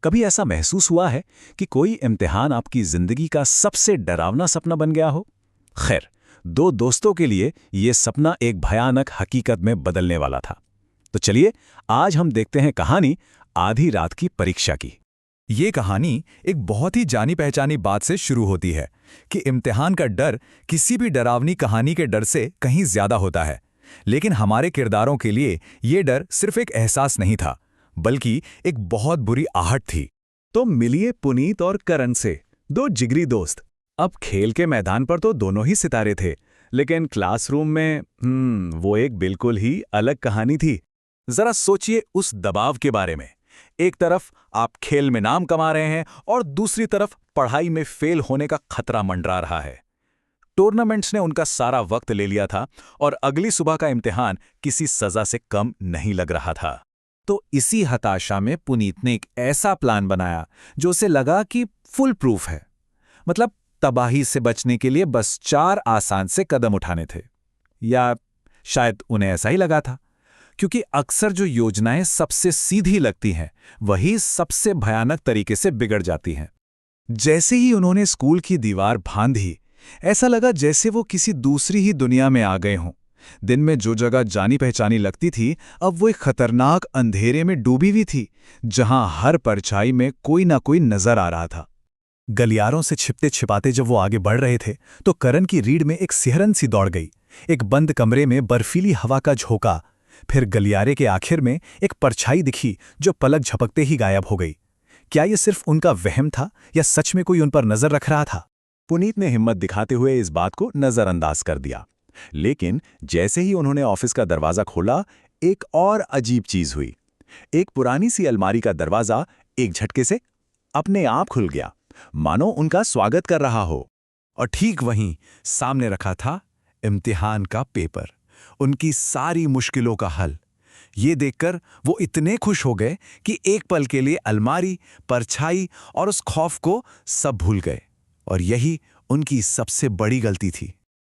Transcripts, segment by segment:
कभी ऐसा महसूस हुआ है कि कोई इम्तिहान आपकी जिंदगी का सबसे डरावना सपना बन गया हो? खैर, दो दोस्तों के लिए ये सपना एक भयानक हकीकत में बदलने वाला था। तो चलिए, आज हम देखते हैं कहानी आधी रात की परीक्षा की। ये कहानी एक बहुत ही जानी पहचानी बात से शुरू होती है कि इम्तिहान का डर किसी भी डरावनी कहानी के डर से कहीं ज्यादा होता है। लेकिन हमारे किरदारों के लिए ये डर सिर्फ एक एहसास नहीं था, बल्कि एक बहुत बुरी आहट थी। तो मिलिए पुनीत और करण से, दो जिगरी दोस्त। अब खेल के मैदान पर तो दोनों ही सितारे थे, लेकिन क्लासरूम में वो एक बिल्कुल ही अलग कहानी थी। जरा सोचिए उस दबाव के बारे में। एक तरफ आप खेल में नाम कमा रहे हैं और दूसरी तरफ पढ़ाई में फेल होने का खतरा मंडरा रहा है। टूर्नामेंट्स ने उनका सारा वक्त ले लिया था और अगली सुबह का इम्तिहान किसी सजा से कम नहीं लग रहा था। तो इसी हताशा में पुनीत ने एक ऐसा प्लान बनाया जो उसे लगा कि फुल प्रूफ है। मतलब तबाही से बचने के लिए बस 4 आसान से कदम उठाने थे। या शायद उन्हें ऐसा ही लगा था, क्योंकि अक्सर जो योजनाएं सबसे सीधी लगती हैं वही सबसे भयानक तरीके से बिगड़ जाती हैं। जैसे ही उन्होंने स्कूल की दीवार बांधी, ऐसा लगा जैसे वो किसी दूसरी ही दुनिया में आ गए हों। दिन में जो जगह जानी पहचानी लगती थी, अब वो एक खतरनाक अंधेरे में डूबी हुई थी, जहां हर परछाई में कोई ना कोई नजर आ रहा था। गलियारों से छिपते छिपाते जब वो आगे बढ़ रहे थे, तो करण की रीढ़ में एक सिहरन सी दौड़ गई। एक बंद कमरे में बर्फीली हवा का झोंका, फिर गलियारे के आखिर में एक परछाई दिखी जो पलक झपकते ही गायब हो गई। क्या ये सिर्फ उनका वहम था या सच में कोई उन पर नजर रख रहा था? पुनीत ने हिम्मत दिखाते हुए इस बात को नजरअंदाज कर दिया। लेकिन जैसे ही उन्होंने ऑफिस का दरवाजा खोला, एक और अजीब चीज हुई। एक पुरानी सी अलमारी का दरवाजा एक झटके से अपने आप खुल गया, मानो उनका स्वागत कर रहा हो। और ठीक वहीं सामने रखा था इम्तिहान का पेपर, उनकी सारी मुश्किलों का हल। ये देखकर वो इतने खुश हो गए कि एक पल के लिए अलमारी, परछाई और उस खौफ को सब भूल गए। और यही उनकी सबसे बड़ी गलती थी।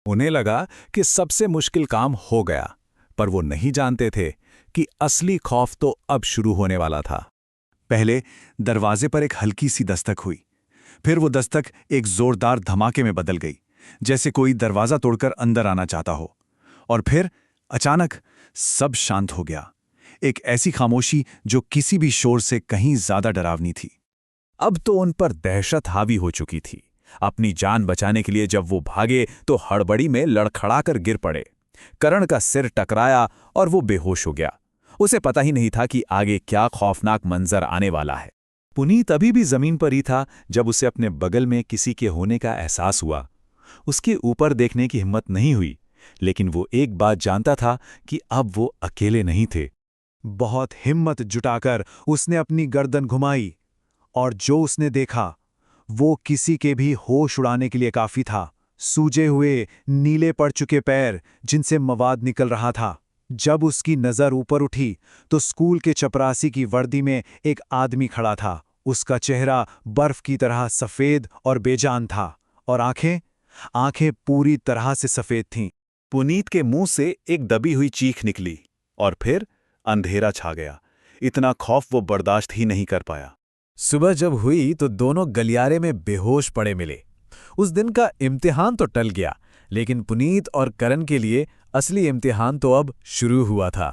उन्हें लगा कि सबसे मुश्किल काम हो गया, पर वो नहीं जानते थे कि असली खौफ तो अब शुरू होने वाला था। पहले दरवाजे पर एक हल्की सी दस्तक हुई, फिर वो दस्तक एक जोरदार धमाके में बदल गई, जैसे कोई दरवाजा तोड़कर अंदर आना चाहता हो। और फिर अचानक सब शांत हो गया। एक ऐसी खामोशी जो किसी भी शोर से कहीं ज्यादा डरावनी थी। अब तो उन पर दहशत हावी हो चुकी थी। अपनी जान बचाने के लिए जब वो भागे तो हड़बड़ी में लड़खड़ाकर गिर पड़े। करण का सिर टकराया और वो बेहोश हो गया। उसे पता ही नहीं था कि आगे क्या खौफनाक मंजर आने वाला है। पुनीत अभी भी जमीन पर ही था जब उसे अपने बगल में किसी के होने का एहसास हुआ। उसके ऊपर देखने की हिम्मत नहीं हुई, लेकिन वो एक बात जानता था कि अब वो अकेले नहीं थे। बहुत हिम्मत जुटाकर उसने अपनी गर्दन घुमाई, और जो उसने देखा वो किसी के भी होश उड़ाने के लिए काफी था। सूजे हुए, नीले पड़ चुके पैर जिनसे मवाद निकल रहा था। जब उसकी नजर ऊपर उठी तो स्कूल के चपरासी की वर्दी में एक आदमी खड़ा था। उसका चेहरा बर्फ की तरह सफेद और बेजान था, और आंखें पूरी तरह से सफेद थीं। पुनीत के मुंह से एक दबी हुई चीख निकली, और फिर अंधेरा छा गया। इतना खौफ वो बर्दाश्त ही नहीं कर पाया। सुबह जब हुई तो दोनों गलियारे में बेहोश पड़े मिले। उस दिन का इम्तिहान तो टल गया, लेकिन पुनीत और करण के लिए असली इम्तिहान तो अब शुरू हुआ था।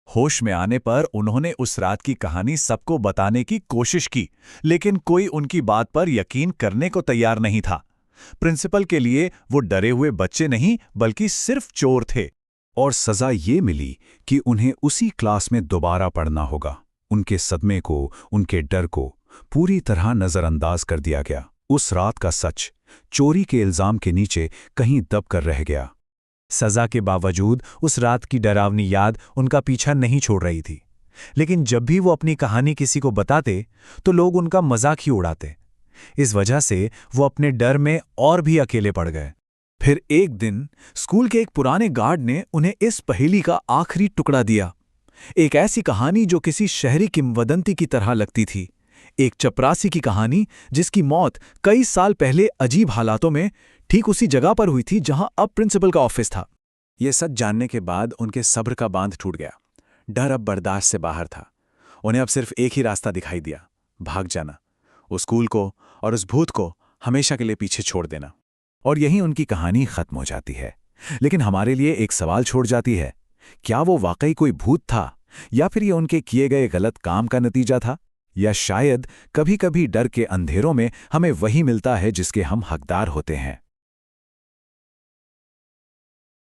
होश में आने पर उन्होंने उस रात की कहानी सबको बताने की कोशिश की, लेकिन कोई उनकी बात पर यकीन करने को तैयार नहीं था। प्रिंसिपल के लिए वो डरे हुए बच्चे नहीं, बल्कि सिर्फ चोर थे। और सजा ये मिली कि उन्हें उसी क्लास में दोबारा पढ़ना होगा। उनके सदमे को, उनके डर को पूरी तरह नजरअंदाज कर दिया गया। उस रात का सच चोरी के इल्जाम के नीचे कहीं दब कर रह गया। सजा के बावजूद उस रात की डरावनी याद उनका पीछा नहीं छोड़ रही थी। लेकिन जब भी वो अपनी कहानी किसी को बताते तो लोग उनका मजाक ही उड़ाते। इस वजह से वो अपने डर में और भी अकेले पड़ गए। फिर एक दिन स्कूल के एक पुराने गार्ड ने उन्हें इस पहेली का आखिरी टुकड़ा दिया। एक ऐसी कहानी जो किसी शहरी किंवदंती की तरह लगती थी। एक चपरासी की कहानी जिसकी मौत कई साल पहले अजीब हालातों में ठीक उसी जगह पर हुई थी जहां अब प्रिंसिपल का ऑफिस था। ये सच जानने के बाद उनके सब्र का बांध टूट गया। डर अब बर्दाश्त से बाहर था। उन्हें अब सिर्फ एक ही रास्ता दिखाई दिया, भाग जाना, उस स्कूल को और उस भूत को हमेशा के लिए पीछे छोड़ देना। और यहीं उनकी कहानी खत्म हो जाती है। लेकिन हमारे लिए एक सवाल छोड़ जाती है, क्या वो वाकई कोई भूत था, या फिर ये उनके किए गए गलत काम का नतीजा था? या शायद कभी-कभी डर के अंधेरों में हमें वही मिलता है जिसके हम हकदार होते हैं।